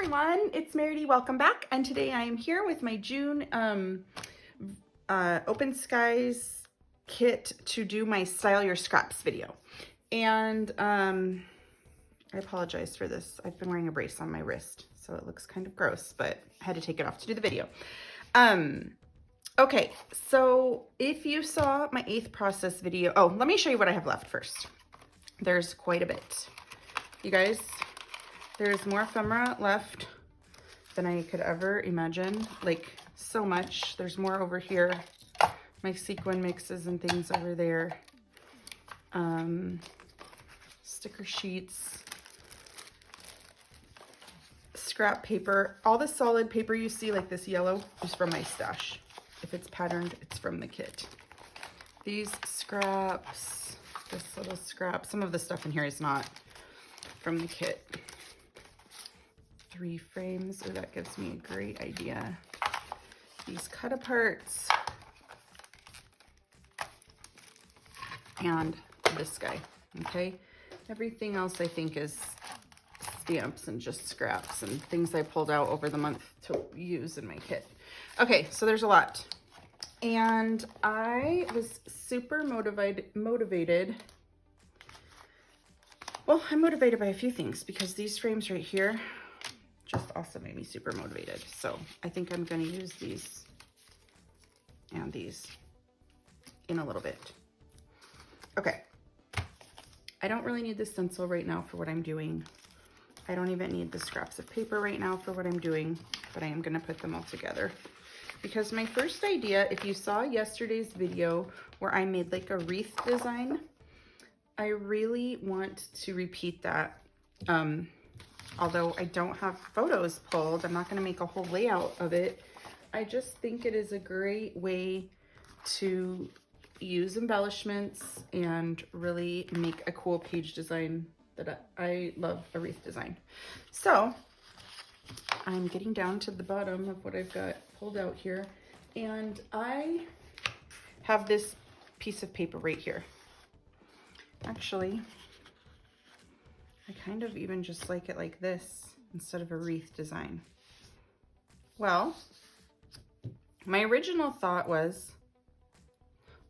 everyone, it's Meridy. Welcome back. And today I am here with my June Open Skies kit to do my Style Your Scraps video. And I apologize for this. I've been wearing a brace on my wrist, so it looks kind of gross, but I had to take it off to do the video. Okay, so if you saw my 8th process video, oh, let me show you what I have left first. There's quite a bit. You guys, there's more ephemera left than I could ever imagine, like so much. There's more over here, my sequin mixes and things over there, sticker sheets, scrap paper. All the solid paper you see, like this yellow, is from my stash. If it's patterned, it's from the kit. These scraps, this little scrap, some of the stuff in here is not from the kit. 3 frames, oh, that gives me a great idea. These cut aparts, and this guy, okay? Everything else I think is stamps and just scraps and things I pulled out over the month to use in my kit. Okay, so there's a lot. And I was super motivated. Well, I'm motivated by a few things because these frames right here just also made me super motivated. So I think I'm gonna use these and these in a little bit. Okay, I don't really need the stencil right now for what I'm doing. I don't even need the scraps of paper right now for what I'm doing, but I am gonna put them all together. Because my first idea, if you saw yesterday's video where I made like a wreath design, I really want to repeat that. Although I don't have photos pulled, I'm not gonna make a whole layout of it. I just think it is a great way to use embellishments and really make a cool page design that I love, a wreath design. So I'm getting down to the bottom of what I've got pulled out here. And I have this piece of paper right here. Actually, I kind of even just like it like this instead of a wreath design. Well, my original thought was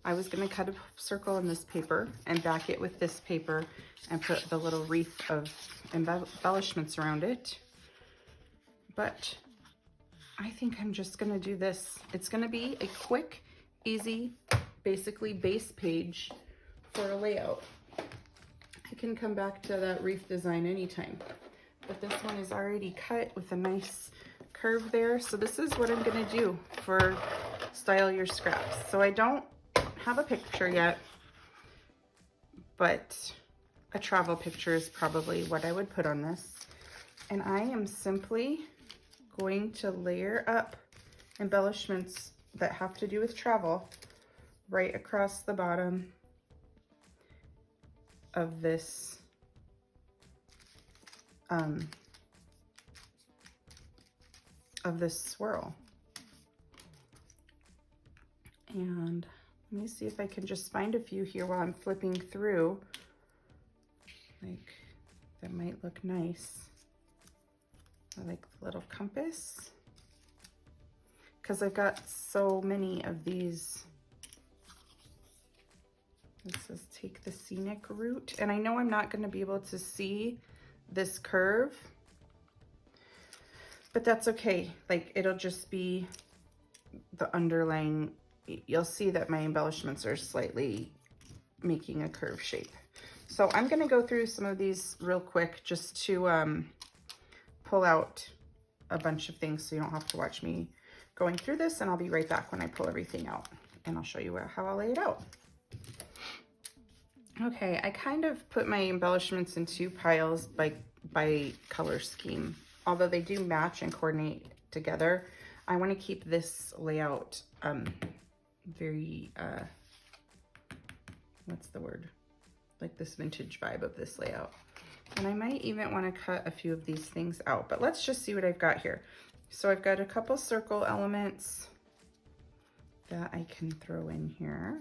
I was gonna cut a circle in this paper and back it with this paper and put the little wreath of embellishments around it. But I think I'm just gonna do this. It's gonna be a quick, easy, basically base page for a layout. I can come back to that wreath design anytime, but this one is already cut with a nice curve there. So this is what I'm gonna do for Style Your Scraps. So I don't have a picture yet, but a travel picture is probably what I would put on this. And I am simply going to layer up embellishments that have to do with travel right across the bottom of this swirl. And let me see if I can just find a few here while I'm flipping through. Like, that might look nice. I like the little compass, because I've got so many of these. It says take the scenic route, and I know I'm not going to be able to see this curve, but that's okay. Like, it'll just be the underlying. You'll see that my embellishments are slightly making a curve shape. So I'm going to go through some of these real quick just to pull out a bunch of things so you don't have to watch me going through this, and I'll be right back when I pull everything out and I'll show you how I'll lay it out. Okay, I kind of put my embellishments in 2 piles by color scheme. Although they do match and coordinate together, I want to keep this layout very, what's the word? Like this vintage vibe of this layout. And I might even want to cut a few of these things out, but let's just see what I've got here. So I've got a couple circle elements that I can throw in here.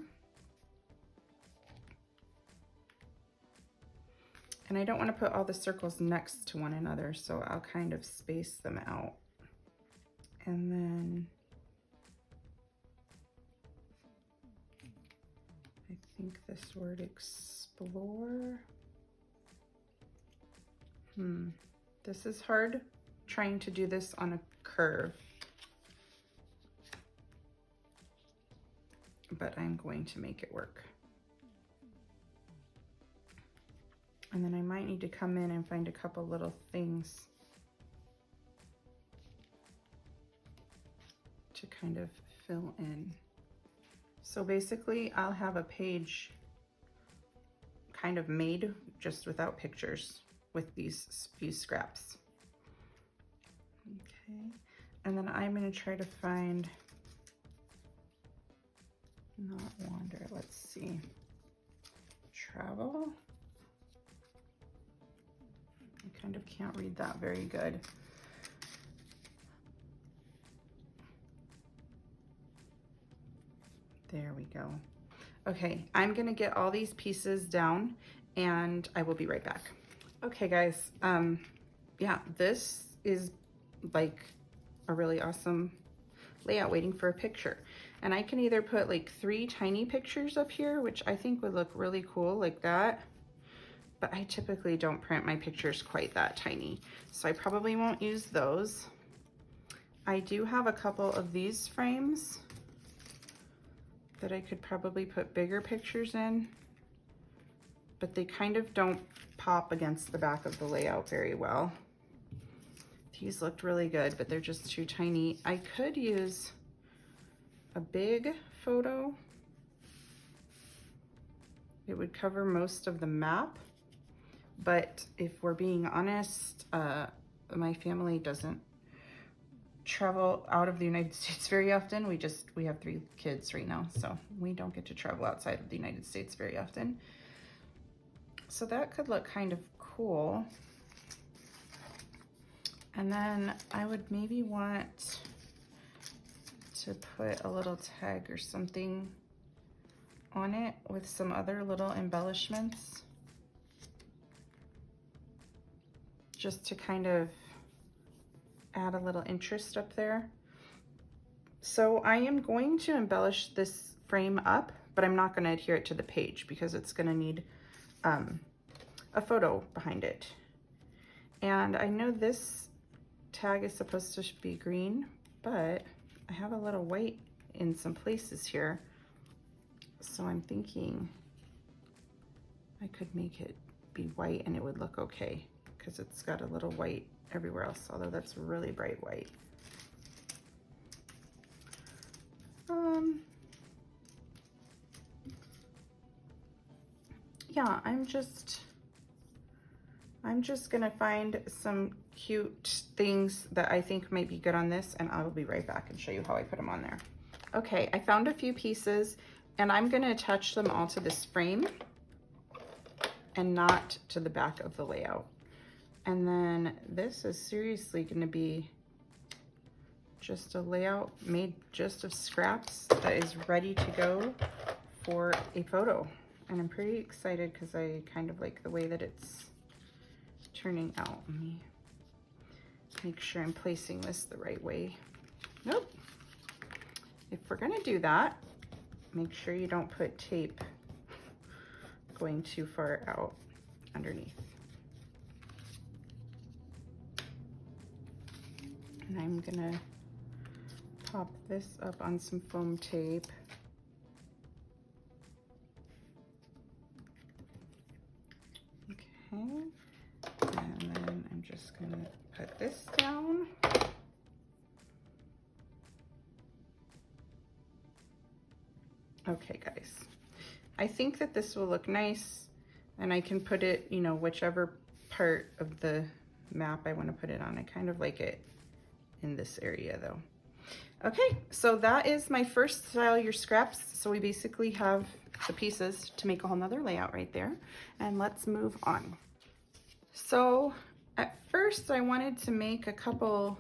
And I don't want to put all the circles next to one another, so I'll kind of space them out. And then I think this word explore. This is hard trying to do this on a curve, but I'm going to make it work. And then I might need to come in and find a couple little things to kind of fill in. So basically I'll have a page kind of made just without pictures with these few scraps. Okay, and then I'm going to try to find, not wander, let's see, travel. I kind of can't read that very good. There we go. Okay, I'm gonna get all these pieces down and I will be right back. Okay guys, yeah, this is like a really awesome layout waiting for a picture. And I can either put like 3 tiny pictures up here, which I think would look really cool like that. But I typically don't print my pictures quite that tiny, so I probably won't use those. I do have a couple of these frames that I could probably put bigger pictures in, but they kind of don't pop against the back of the layout very well. These looked really good, but they're just too tiny. I could use a big photo. It would cover most of the map. But if we're being honest, my family doesn't travel out of the United States very often. We have 3 kids right now, so we don't get to travel outside of the United States very often. So that could look kind of cool. And then I would maybe want to put a little tag or something on it with some other little embellishments, just to kind of add a little interest up there. So I am going to embellish this frame up, but I'm not going to adhere it to the page because it's going to need a photo behind it. And I know this tag is supposed to be green, but I have a little white in some places here. So I'm thinking I could make it be white and it would look okay, because it's got a little white everywhere else, although that's really bright white. Yeah, I'm just gonna find some cute things that I think might be good on this, and I will be right back and show you how I put them on there. Okay, I found a few pieces, and I'm gonna attach them all to this frame and not to the back of the layout. And then this is seriously gonna be just a layout made just of scraps that is ready to go for a photo. And I'm pretty excited because I kind of like the way that it's turning out. Let me make sure I'm placing this the right way. Nope. If we're gonna do that, make sure you don't put tape going too far out underneath. And I'm gonna pop this up on some foam tape. Okay, and then I'm just gonna put this down. Okay guys, I think that this will look nice, and I can put it, you know, whichever part of the map I want to put it on. I kind of like it in this area though. Okay, so that is my first style your scraps. So we basically have the pieces to make a whole nother layout right there, and let's move on. So at first I wanted to make a couple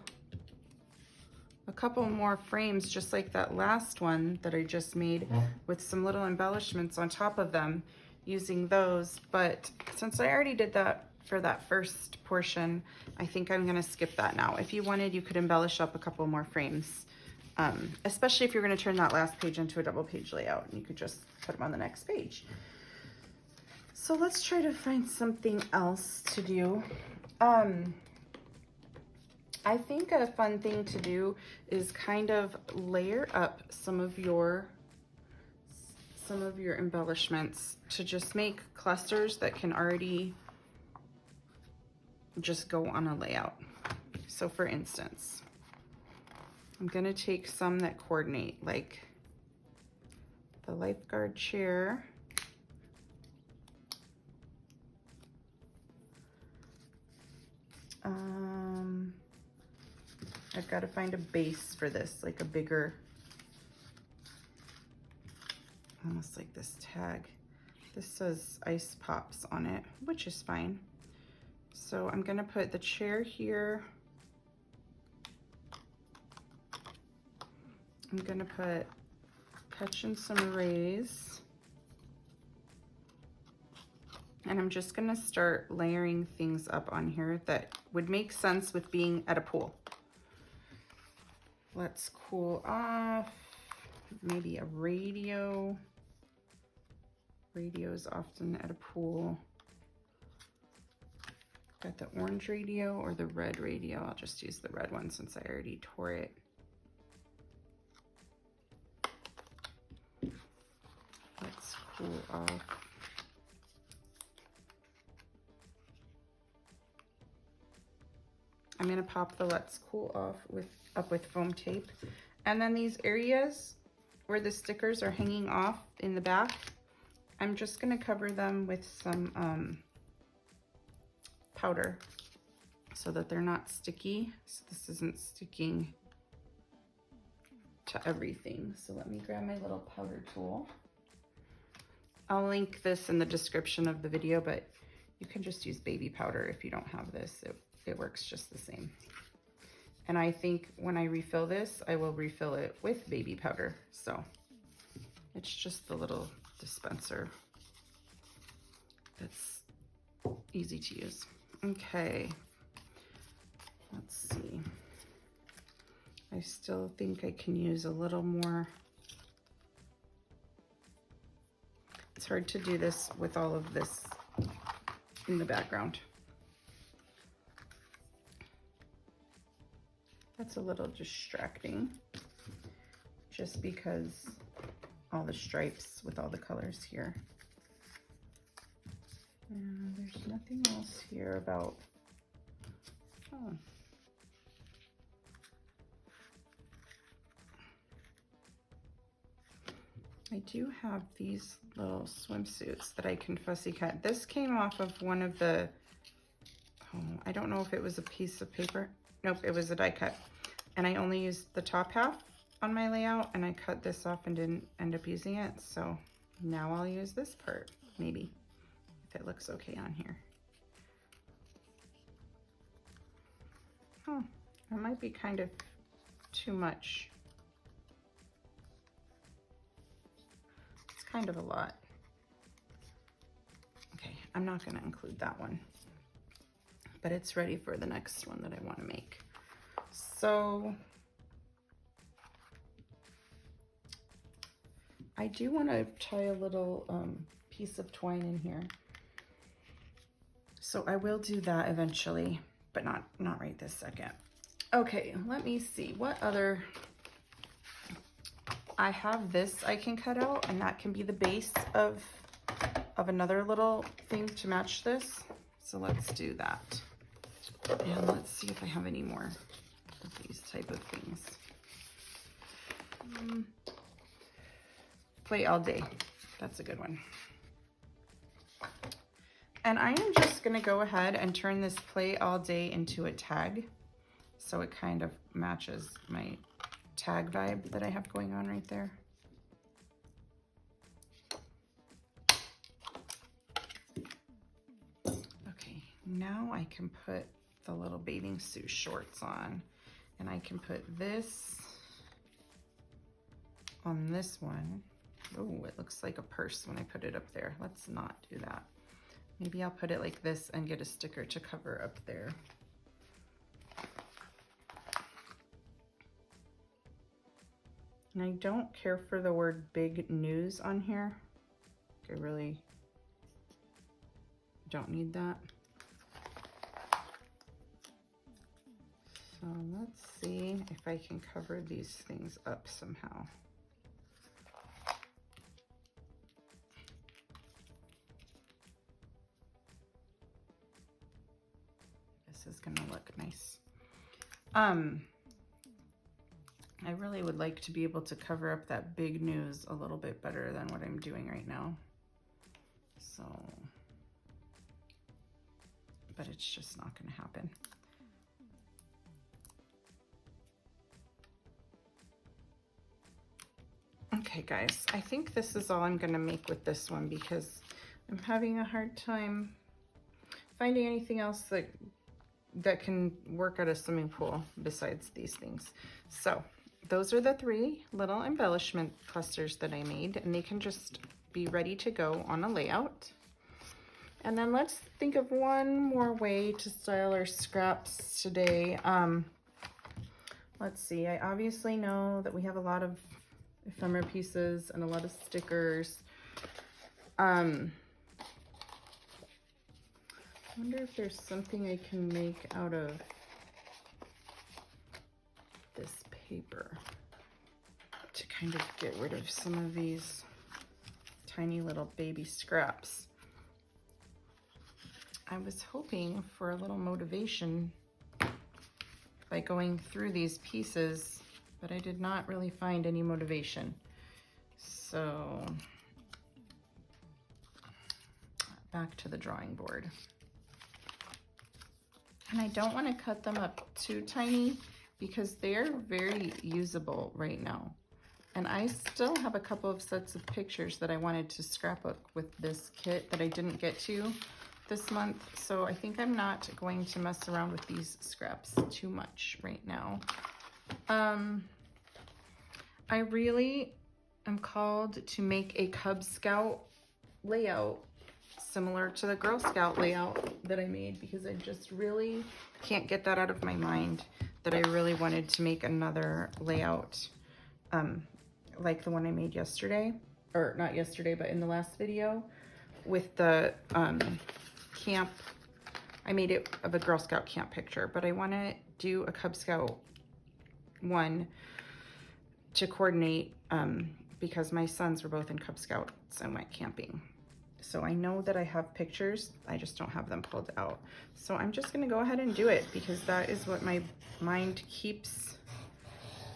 more frames just like that last one that I just made with some little embellishments on top of them, using those, but since I already did that for that first portion, I think I'm gonna skip that now. If you wanted, you could embellish up a couple more frames, especially if you're gonna turn that last page into a double page layout, and you could just put them on the next page. So let's try to find something else to do. I think a fun thing to do is kind of layer up some of your embellishments to just make clusters that can already just go on a layout. So for instance, I'm gonna take some that coordinate, like the lifeguard chair. I've got to find a base for this, like a bigger, almost like this tag. This says ice pops on it, which is fine. So I'm gonna put the chair here. I'm gonna put catch and some arrays. And I'm just gonna start layering things up on here that would make sense with being at a pool. Let's cool off, maybe a radio. Radio is often at a pool. Got the orange radio or the red radio. I'll just use the red one since I already tore it. Let's cool off. I'm gonna pop the let's cool off up with foam tape. And then these areas where the stickers are hanging off in the back, I'm just gonna cover them with some powder so that they're not sticky. So this isn't sticking to everything. So let me grab my little powder tool. I'll link this in the description of the video, but you can just use baby powder if you don't have this. It works just the same. And I think when I refill this, I will refill it with baby powder. So it's just the little dispenser that's easy to use. Okay, let's see. I still think I can use a little more. It's hard to do this with all of this in the background. That's a little distracting, just because all the stripes with all the colors here. And there's nothing else here about, oh. I do have these little swimsuits that I can fussy cut. This came off of one of the, oh, I don't know if it was a piece of paper. Nope, it was a die cut. And I only used the top half on my layout, and I cut this off and didn't end up using it. So now I'll use this part, maybe, if it looks okay on here. Oh, that might be kind of too much. It's kind of a lot. Okay, I'm not gonna include that one, but it's ready for the next one that I wanna make. So I do want to tie a little piece of twine in here. So I will do that eventually, but not right this second. Okay, let me see what other, I have this I can cut out, and that can be the base of another little thing to match this. So let's do that. And let's see if I have any more of these type of things. Play all day. That's a good one. And I am just gonna go ahead and turn this play all day into a tag. So it kind of matches my tag vibe that I have going on right there. Okay, now I can put the little bathing suit shorts on, and I can put this on this one. Oh, it looks like a purse when I put it up there. Let's not do that. Maybe I'll put it like this and get a sticker to cover up there. And I don't care for the word big news on here. I really don't need that. So let's see if I can cover these things up somehow. This is gonna look nice. I really would like to be able to cover up that big news a little bit better than what I'm doing right now. So, but it's just not gonna happen. Okay guys, I think this is all I'm gonna make with this one because I'm having a hard time finding anything else that can work at a swimming pool besides these things. So those are the 3 little embellishment clusters that I made, and they can just be ready to go on a layout. And then let's think of one more way to style our scraps today. Let's see, I obviously know that we have a lot of ephemera pieces and a lot of stickers. I wonder if there's something I can make out of this paper to kind of get rid of some of these tiny little baby scraps. I was hoping for a little motivation by going through these pieces, but I did not really find any motivation. So back to the drawing board. And I don't want to cut them up too tiny because they're very usable right now. And I still have a couple of sets of pictures that I wanted to scrapbook with this kit that I didn't get to this month. So I think I'm not going to mess around with these scraps too much right now. I really am called to make a Cub Scout layout similar to the Girl Scout layout that I made because I just really can't get that out of my mind that I really wanted to make another layout like the one I made yesterday, or not yesterday, but in the last video with the camp. I made it of a Girl Scout camp picture, but I want to do a Cub Scout one to coordinate because my sons were both in Cub Scouts and went camping. So I know that I have pictures, I just don't have them pulled out. So I'm just gonna go ahead and do it because that is what my mind keeps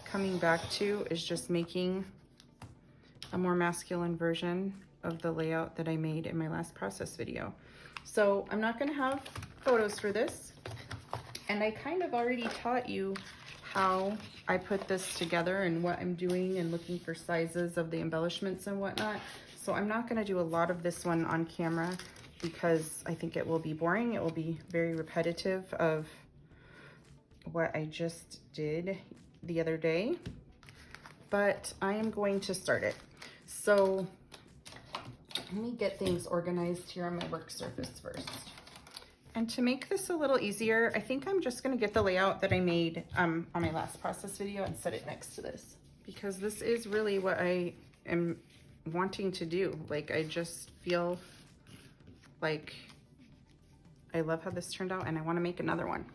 coming back to, is just making a more masculine version of the layout that I made in my last process video. So I'm not gonna have photos for this. And I kind of already taught you how I put this together and what I'm doing and looking for sizes of the embellishments and whatnot. So I'm not gonna do a lot of this one on camera because I think it will be boring. It will be very repetitive of what I just did the other day, but I am going to start it. So let me get things organized here on my work surface first. And to make this a little easier, I think I'm just gonna get the layout that I made on my last process video and set it next to this, because this is really what I am wanting to do. Like, I just feel like I love how this turned out and I want to make another one.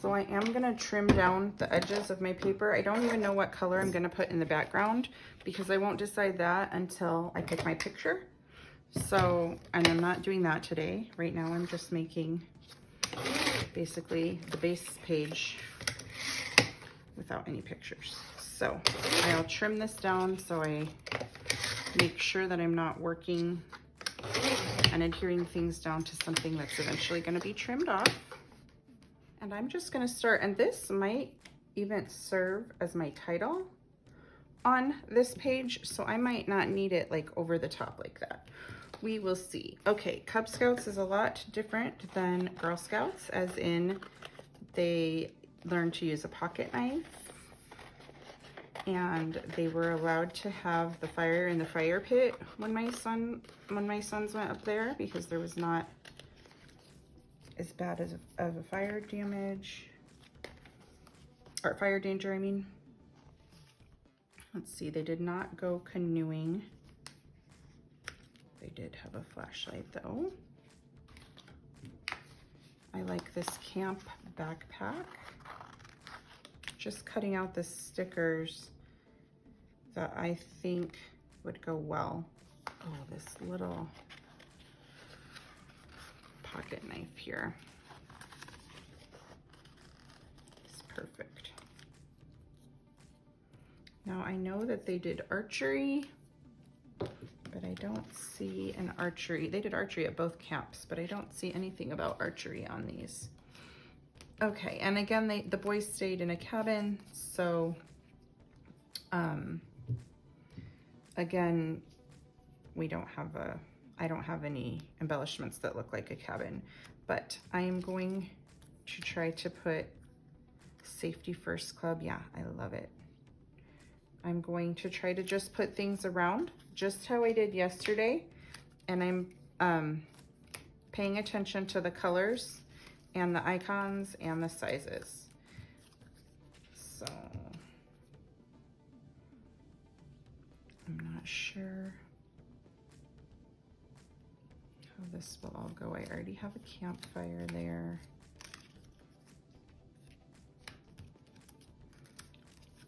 So I am going to trim down the edges of my paper. I don't even know what color I'm going to put in the background because I won't decide that until I pick my picture. So, and I'm not doing that today. Right now I'm just making basically the base page without any pictures. So I'll trim this down so I make sure that I'm not working and adhering things down to something that's eventually going to be trimmed off. And I'm just going to start, and this might even serve as my title on this page, so I might not need it like over the top like that. We will see. Okay, Cub Scouts is a lot different than Girl Scouts, as in they learn to use a pocket knife. and they were allowed to have the fire in the fire pit when my sons went up there, because there was not as bad as of a fire damage, or fire danger, I mean. Let's see, they did not go canoeing. They did have a flashlight though. I like this camp backpack. Just cutting out the stickers that I think would go well. Oh, this little pocket knife here is perfect. Now I know that they did archery, but I don't see an archery. They did archery at both camps, but I don't see anything about archery on these. Okay, and again, the boys stayed in a cabin, so again, we don't have I don't have any embellishments that look like a cabin, but I am going to try to put Safety First Club. Yeah, I love it. I'm going to try to just put things around just how I did yesterday, and I'm paying attention to the colors and the icons and the sizes. So I'm not sure how this will all go. I already have a campfire there.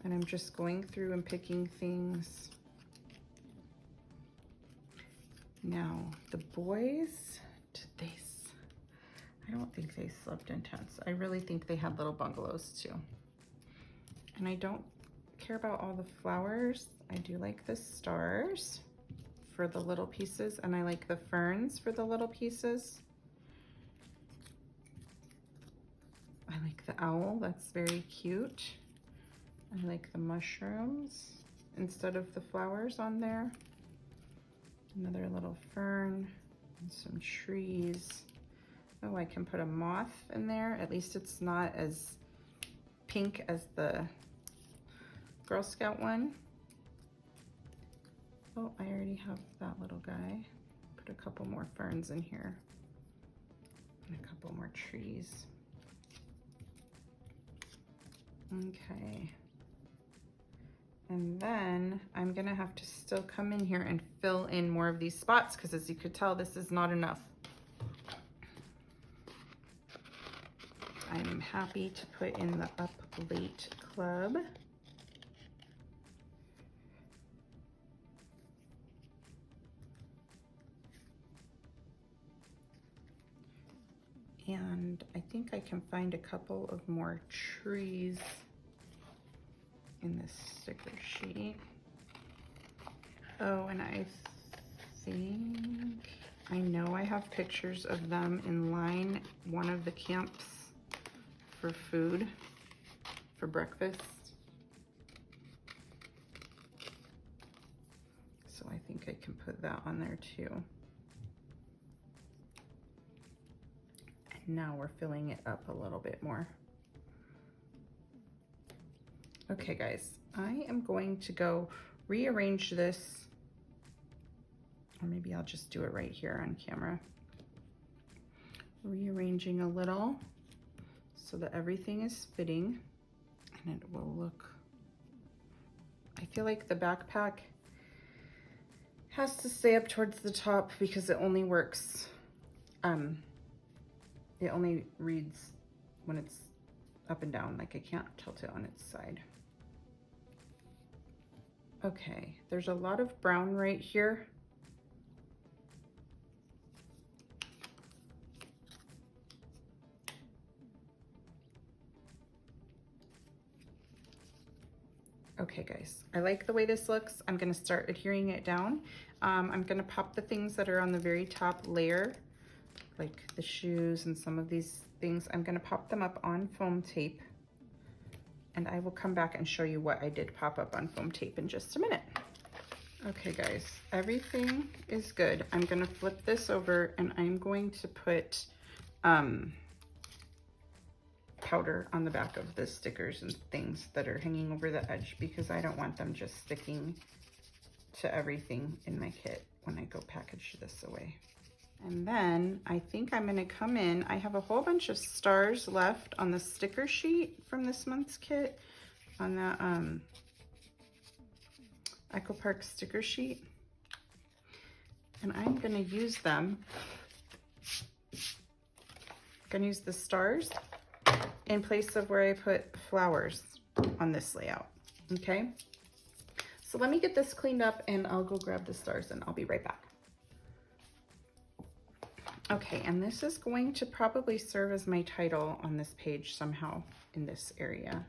And I'm just going through and picking things. Now, the boys, I don't think they slept in tents. I really think they had little bungalows too. And I don't care about all the flowers. I do like the stars for the little pieces, and I like the ferns for the little pieces. I like the owl, that's very cute. I like the mushrooms instead of the flowers on there. Another little fern and some trees. Oh, I can put a moth in there. At least it's not as pink as the Girl Scout one. Oh, I already have that little guy. Put a couple more ferns in here. And a couple more trees. Okay. And then I'm gonna have to still come in here and fill in more of these spots, because as you could tell, this is not enough. I'm happy to put in the Up Late Club. And I think I can find a couple of more trees in this sticker sheet. Oh, and I think, I know I have pictures of them in line one of the camps for food, for breakfast. So I think I can put that on there too. And now we're filling it up a little bit more. Okay guys, I am going to go rearrange this, or maybe I'll just do it right here on camera. Rearranging a little so that everything is fitting, and it will look, I feel like the backpack has to stay up towards the top because it only works, it only reads when it's up and down, like I can't tilt it on its side. Okay, there's a lot of brown right here. Okay guys, I like the way this looks. I'm gonna start adhering it down. I'm gonna pop the things that are on the very top layer, like the shoes and some of these things. I'm gonna pop them up on foam tape, and I will come back and show you what I did pop up on foam tape in just a minute. Okay guys, everything is good. I'm gonna flip this over and I'm going to put powder on the back of the stickers and things that are hanging over the edge, because I don't want them just sticking to everything in my kit when I go package this away. And then I think I'm gonna come in, I have a whole bunch of stars left on the sticker sheet from this month's kit, on the Echo Park sticker sheet. And I'm gonna use them. Gonna use the stars in place of where I put flowers on this layout, okay? So let me get this cleaned up and I'll go grab the stars and I'll be right back. Okay, and this is going to probably serve as my title on this page somehow in this area.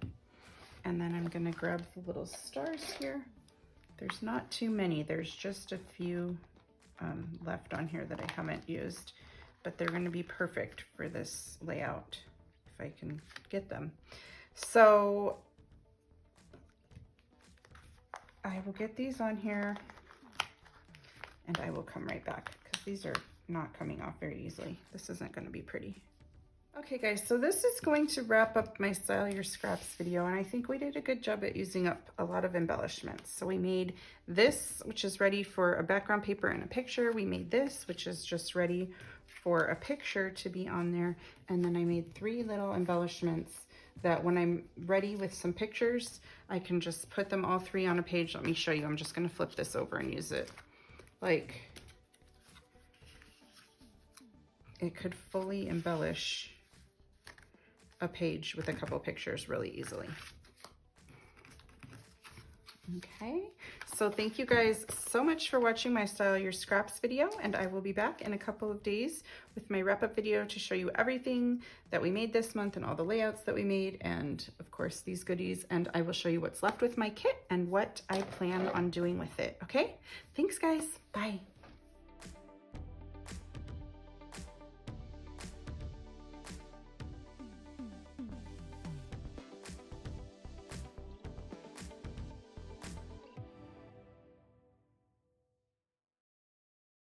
And then I'm gonna grab the little stars here. There's not too many, there's just a few left on here that I haven't used, but they're gonna be perfect for this layout if I can get them. So I will get these on here and I will come right back because these are not coming off very easily. This isn't gonna be pretty. Okay guys, so this is going to wrap up my Style Your Scraps video, and I think we did a good job at using up a lot of embellishments. So we made this, which is ready for a background paper and a picture. We made this, which is just ready for a picture to be on there. And then I made 3 little embellishments that when I'm ready with some pictures, I can just put them all 3 on a page. Let me show you. I'm just gonna flip this over and use it. Like, it could fully embellish a page with a couple pictures really easily. Okay, so thank you guys so much for watching my Style Your Scraps video, and I will be back in a couple of days with my wrap-up video to show you everything that we made this month and all the layouts that we made, and of course these goodies, and I will show you what's left with my kit and what I plan on doing with it. Okay, thanks guys, bye.